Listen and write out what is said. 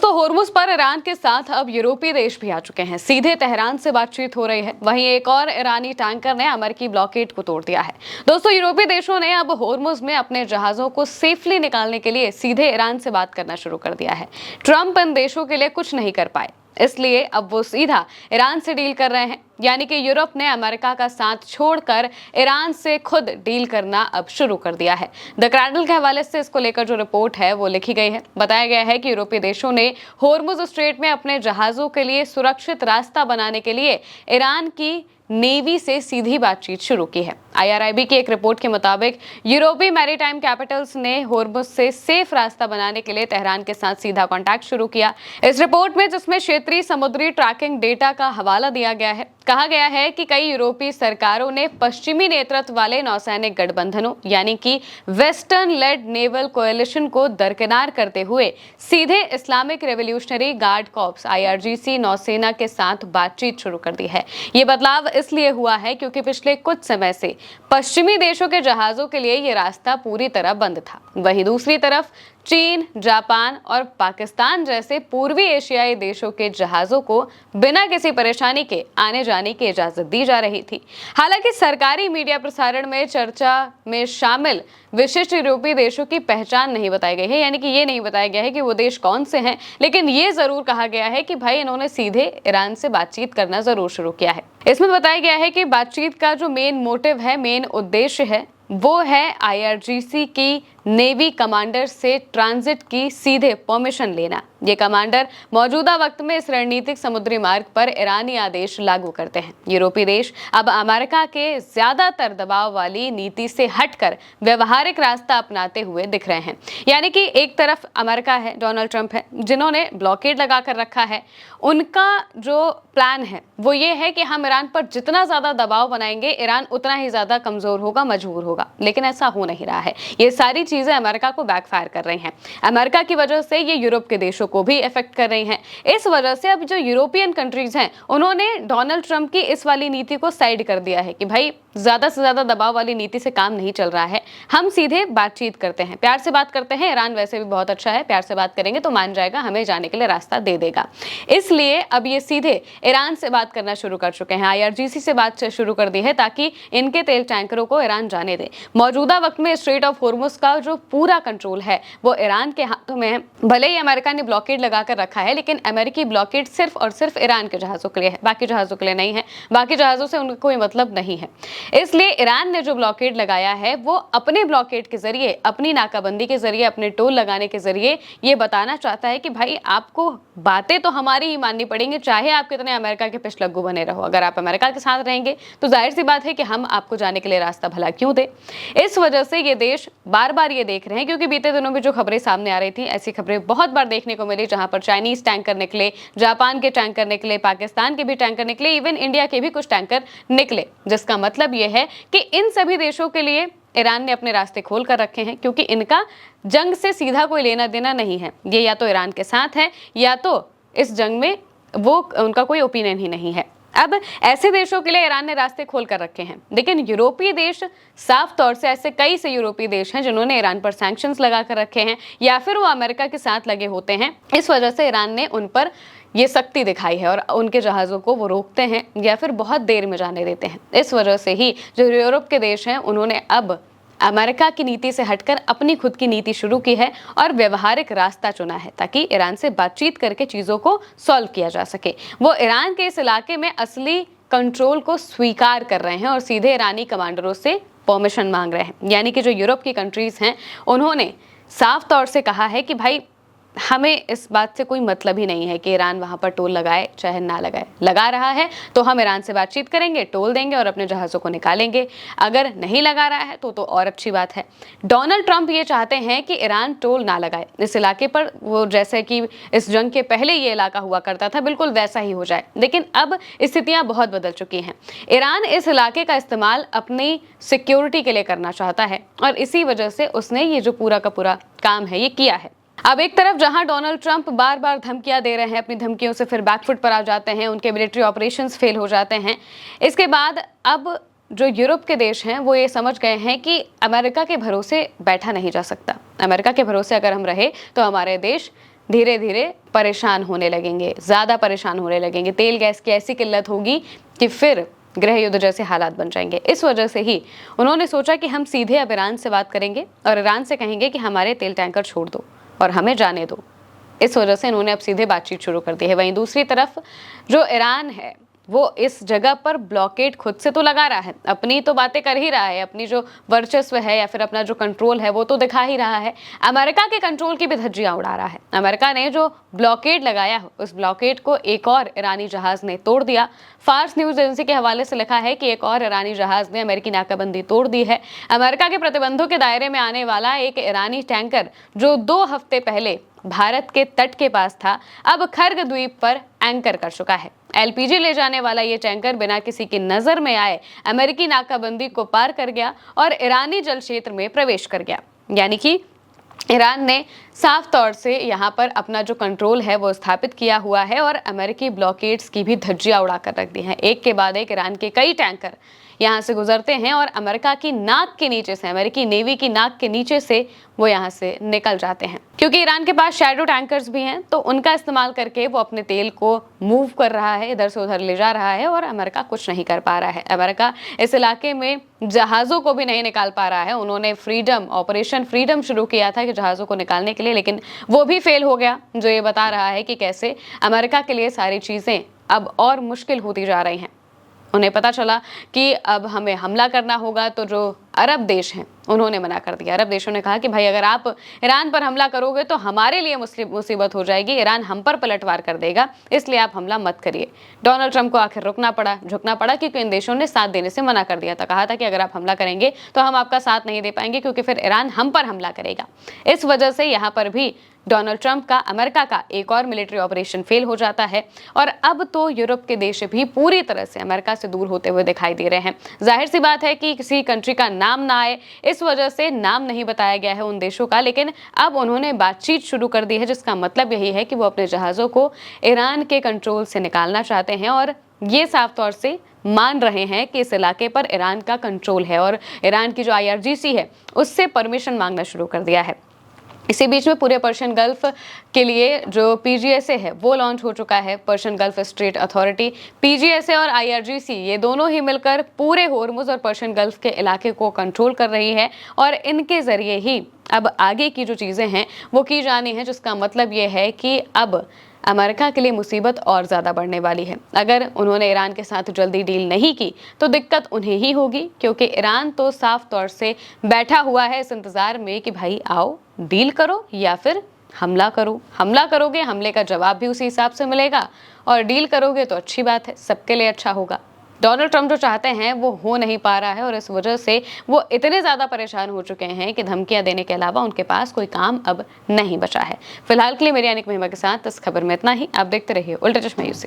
दोस्तों, होर्मुज पर ईरान के साथ अब यूरोपीय देश भी आ चुके हैं। सीधे तेहरान से बातचीत हो रही है। वहीं एक और ईरानी टैंकर ने अमेरिकी ब्लॉकेड को तोड़ दिया है। दोस्तों, यूरोपीय देशों ने अब होर्मुज में अपने जहाजों को सेफली निकालने के लिए सीधे ईरान से बात करना शुरू कर दिया है। ट्रंप इन देशों के लिए कुछ नहीं कर पाए, इसलिए अब वो सीधा ईरान से डील कर रहे हैं। यानी कि यूरोप ने अमेरिका का साथ छोड़कर ईरान से खुद डील करना अब शुरू कर दिया है। द क्रैडल के हवाले से इसको लेकर जो रिपोर्ट है वो लिखी गई है। बताया गया है कि यूरोपीय देशों ने होर्मुज स्ट्रेट में अपने जहाजों के लिए सुरक्षित रास्ता बनाने के लिए ईरान की नेवी से सीधी बातचीत शुरू की है। IRIB की एक रिपोर्ट के मुताबिक यूरोपीय मैरीटाइम कैपिटल्स ने होर्मुज से सेफ रास्ता बनाने के लिए तेहरान के साथ सीधा कांटेक्ट शुरू किया। इस रिपोर्ट में, जिसमें क्षेत्रीय समुद्री ट्रैकिंग डेटा का हवाला दिया गया है, कहा गया है कि कई यूरोपीय सरकारों ने पश्चिमी नेतृत्व वाले नौसैनिक गठबंधनों यानी कि वेस्टर्न लेड नेवल कोएलिशन को दरकिनार करते हुए सीधे Islamic revolutionary guard corps IRGC नौसेना के साथ बातचीत शुरू कर दी है। ये बदलाव इसलिए हुआ है क्योंकि पिछले कुछ समय से पश्चिमी देशों के जहाजों के लिए ये रास्ता पूरी तरह बंद था। वहीं दूसरी तरफ चीन, जापान और पाकिस्तान जैसे पूर्वी एशियाई देशों के जहाजों को बिना किसी परेशानी के आने जाने की इजाजत दी जा रही थी। हालांकि सरकारी मीडिया प्रसारण में चर्चा में शामिल विशिष्ट यूरोपीय देशों की पहचान नहीं बताई गई है, यानी कि ये नहीं बताया गया है कि वो देश कौन से हैं, लेकिन ये जरूर कहा गया है कि भाई इन्होंने सीधे ईरान से बातचीत करना जरूर शुरू किया है। इसमें बताया गया है कि बातचीत का जो मेन मोटिव है, मेन उद्देश्य है, वो है IRGC की नेवी कमांडर से ट्रांजिट की सीधे परमिशन लेना। ये कमांडर मौजूदा वक्त में इस रणनीतिक समुद्री मार्ग पर ईरानी आदेश लागू करते हैं। यूरोपीय देश अब अमेरिका के ज्यादातर दबाव वाली नीति से हटकर व्यवहारिक रास्ता अपनाते हुए दिख रहे हैं। यानी कि एक तरफ अमेरिका है, डोनाल्ड ट्रंप है, जिन्होंने ब्लॉकेड लगा कर रखा है। उनका जो प्लान है वो ये है कि हम ईरान पर जितना ज्यादा दबाव बनाएंगे, ईरान उतना ही ज्यादा कमजोर होगा, मजबूर होगा। लेकिन ऐसा हो नहीं रहा है। ये सारी चीजें अमेरिका को बैकफायर कर रही हैं। अमेरिका की वजह से ये यूरोप के देशों को भी इफेक्ट कर रही हैं। इस वजह से अब जो यूरोपियन कंट्रीज हैं, उन्होंने डोनाल्ड ट्रंप की इस वाली नीति को साइड कर दिया है कि भाई ज्यादा से ज्यादा दबाव वाली नीति से काम नहीं चल रहा है, हम सीधे बातचीत करते हैं, प्यार से बात करते हैं। ईरान वैसे भी बहुत अच्छा है, प्यार से बात करेंगे तो मान जाएगा, हमें जाने के लिए रास्ता दे देगा। इसलिए अब ये सीधे ईरान से बात करना शुरू कर चुके हैं। IRGC से बात शुरू कर दी है ताकि इनके तेल टैंकरों को ईरान जाने दे। मौजूदा वक्त में स्ट्रेट ऑफ होर्मुज का जो पूरा कंट्रोल है वो ईरान के हाथों में है। भले ही अमेरिका ने ब्लॉकेड लगाकर रखा है, लेकिन अमेरिकी ब्लॉकेड सिर्फ और सिर्फ ईरान के जहाजों के लिए है, बाकी जहाजों के लिए नहीं है। बाकी जहाजों से उनका कोई मतलब नहीं है। इसलिए ईरान ने जो ब्लॉकेड लगाया है वो अपने ब्लॉकेड के जरिए, अपनी नाकाबंदी के जरिए, अपने टोल लगाने के जरिए ये बताना चाहता है कि भाई आपको बातें तो हमारी ही माननी पड़ेंगी, चाहे आप कितने अमेरिका के पिछलग्गू बने रहो। अगर आप अमेरिका के साथ रहेंगे तो जाहिर सी बात है कि हम आपको जाने के लिए रास्ता भला क्यों दे। इस वजह से ये देश बार बार ये देख रहे हैं, क्योंकि बीते दिनों में जो खबरें सामने आ रही थी, ऐसी खबरें बहुत बार देखने को मिली जहां पर चाइनीज टैंकर निकले, जापान के टैंकर निकले, पाकिस्तान के भी टैंकर निकले, इवन इंडिया के भी कुछ टैंकर निकले। जिसका मतलब ये है कि इन सभी देशों के लिए ईरान ने अपने रास्ते खोल कर रखे हैं, क्योंकि इनका जंग से सीधा कोई लेना देना नहीं है। ये या तो ईरान के साथ है या तो इस जंग में वो उनका कोई ओपिनियन ही नहीं है। अब ऐसे देशों के लिए ईरान ने रास्ते खोल कर रखे हैं, लेकिन यूरोपीय देश साफ तौर से, ऐसे कई से यूरोपीय देश हैं जिन्होंने ईरान पर सैंक्शंस लगा कर रखे हैं या फिर वो अमेरिका के साथ लगे होते हैं। इस वजह से ईरान ने उन पर ये सख्ती दिखाई है और उनके जहाज़ों को वो रोकते हैं या फिर बहुत देर में जाने देते हैं। इस वजह से ही जो यूरोप के देश हैं, उन्होंने अब अमेरिका की नीति से हटकर अपनी खुद की नीति शुरू की है और व्यवहारिक रास्ता चुना है ताकि ईरान से बातचीत करके चीज़ों को सॉल्व किया जा सके। वो ईरान के इस इलाके में असली कंट्रोल को स्वीकार कर रहे हैं और सीधे ईरानी कमांडरों से परमिशन मांग रहे हैं। यानी कि जो यूरोप की कंट्रीज़ हैं, उन्होंने साफ तौर से कहा है कि भाई हमें इस बात से कोई मतलब ही नहीं है कि ईरान वहाँ पर टोल लगाए चाहे ना लगाए। लगा रहा है तो हम ईरान से बातचीत करेंगे, टोल देंगे और अपने जहाज़ों को निकालेंगे। अगर नहीं लगा रहा है तो और अच्छी बात है। डोनाल्ड ट्रंप ये चाहते हैं कि ईरान टोल ना लगाए इस इलाके पर, वो जैसे कि इस जंग के पहले ये इलाका हुआ करता था, बिल्कुल वैसा ही हो जाए। लेकिन अब स्थितियाँ बहुत बदल चुकी हैं। ईरान इस इलाके का इस्तेमाल अपनी सिक्योरिटी के लिए करना चाहता है और इसी वजह से उसने ये जो पूरा का पूरा काम है ये किया है। अब एक तरफ जहां डोनाल्ड ट्रंप बार बार धमकियां दे रहे हैं, अपनी धमकियों से फिर बैकफुट पर आ जाते हैं, उनके मिलिट्री ऑपरेशंस फेल हो जाते हैं। इसके बाद अब जो यूरोप के देश हैं वो ये समझ गए हैं कि अमेरिका के भरोसे बैठा नहीं जा सकता। अमेरिका के भरोसे अगर हम रहे तो हमारे देश धीरे धीरे परेशान होने लगेंगे, ज़्यादा परेशान होने लगेंगे। तेल गैस की ऐसी किल्लत होगी कि फिर गृह युद्ध जैसे हालात बन जाएंगे। इस वजह से ही उन्होंने सोचा कि हम सीधे अब ईरान से बात करेंगे और ईरान से कहेंगे कि हमारे तेल टैंकर छोड़ दो और हमें जाने दो। इस वजह से इन्होंने अब सीधे बातचीत शुरू कर दी है। वहीं दूसरी तरफ जो ईरान है वो इस जगह पर ब्लॉकेड खुद से तो लगा रहा है, अपनी तो बातें कर ही रहा है, अपनी जो वर्चस्व है या फिर अपना जो कंट्रोल है वो तो दिखा ही रहा है। अमेरिका के कंट्रोल की भी धज्जियां उड़ा रहा है। अमेरिका ने जो ब्लॉकेड लगाया उस ब्लॉकेड को एक और ईरानी जहाज ने तोड़ दिया। फार्स न्यूज एजेंसी के हवाले से लिखा है कि एक और ईरानी जहाज ने अमेरिकी नाकाबंदी तोड़ दी है। अमेरिका के प्रतिबंधों के दायरे में आने वाला एक ईरानी टैंकर जो 2 हफ्ते पहले भारत के तट के पास था, अब खर्ग द्वीप पर एंकर कर चुका है। एलपीजी ले जाने वाला ये टैंकर बिना किसी की नजर में आए अमेरिकी नाकाबंदी को पार कर गया और ईरानी जल क्षेत्र में प्रवेश कर गया। यानी कि ईरान ने साफ तौर से यहाँ पर अपना जो कंट्रोल है वो स्थापित किया हुआ है और अमेरिकी ब्लॉकेड्स की भी धज्जियां उड़ाकर रख दी हैं। एक के बाद एक ईरान के कई टैंकर यहाँ से गुजरते हैं और अमेरिका की नाक के नीचे से, अमेरिकी नेवी की नाक के नीचे से वो यहाँ से निकल जाते हैं। क्योंकि ईरान के पास शैडो टैंकर्स भी हैं तो उनका इस्तेमाल करके वो अपने तेल को मूव कर रहा है, इधर से उधर ले जा रहा है और अमेरिका कुछ नहीं कर पा रहा है। अमेरिका इस इलाके में जहाज़ों को भी नहीं निकाल पा रहा है। उन्होंने ऑपरेशन फ्रीडम शुरू किया था कि जहाज़ों को निकालने के लिए, लेकिन वो भी फेल हो गया, जो ये बता रहा है कि कैसे अमेरिका के लिए सारी चीज़ें अब और मुश्किल होती जा रही हैं। उन्हें पता चला कि अब हमें हमला करना होगा तो जो अरब देश हैं उन्होंने मना कर दिया। अरब देशों ने कहा कि भाई अगर आप ईरान पर हमला करोगे तो हमारे लिए मुसीबत हो जाएगी, ईरान हम पर पलटवार कर देगा, इसलिए आप हमला मत करिए। डोनाल्ड ट्रंप को आखिर रुकना पड़ा, झुकना पड़ा, क्योंकि इन देशों ने साथ देने से मना कर दिया था। कहा था कि अगर आप हमला करेंगे तो हम आपका साथ नहीं दे पाएंगे क्योंकि फिर ईरान हम पर हमला करेगा। इस वजह से यहाँ पर भी डोनाल्ड ट्रंप का, अमेरिका का एक और मिलिट्री ऑपरेशन फेल हो जाता है और अब तो यूरोप के देश भी पूरी तरह से अमेरिका से दूर होते हुए दिखाई दे रहे हैं। जाहिर सी बात है कि किसी कंट्री का नाम ना आए, इस वजह से नाम नहीं बताया गया है उन देशों का, लेकिन अब उन्होंने बातचीत शुरू कर दी है, जिसका मतलब यही है कि वो अपने जहाज़ों को ईरान के कंट्रोल से निकालना चाहते हैं और ये साफ तौर से मान रहे हैं कि इस इलाके पर ईरान का कंट्रोल है और ईरान की जो IRGC है उससे परमिशन मांगना शुरू कर दिया है। इसी बीच में पूरे पर्शियन गल्फ के लिए जो PGSA है वो लॉन्च हो चुका है, Persian gulf straight authority. PGSA और IRGC ये दोनों ही मिलकर पूरे होर्मुज और पर्शियन गल्फ के इलाके को कंट्रोल कर रही है और इनके जरिए ही अब आगे की जो चीज़ें हैं वो की जानी है, जिसका मतलब ये है कि अब अमेरिका के लिए मुसीबत और ज़्यादा बढ़ने वाली है। अगर उन्होंने ईरान के साथ जल्दी डील नहीं की तो दिक्कत उन्हें ही होगी, क्योंकि ईरान तो साफ तौर से बैठा हुआ है इस इंतज़ार में कि भाई आओ डील करो या फिर हमला करो। हमला करोगे, हमले का जवाब भी उसी हिसाब से मिलेगा, और डील करोगे तो अच्छी बात है, सबके लिए अच्छा होगा। डोनाल्ड ट्रंप जो चाहते हैं वो हो नहीं पा रहा है और इस वजह से वो इतने ज़्यादा परेशान हो चुके हैं कि धमकियां देने के अलावा उनके पास कोई काम अब नहीं बचा है। फिलहाल के लिए मेरी यानी महिमा के साथ इस खबर में इतना ही। आप देखते रहिए उल्टा चश्मा न्यूज़।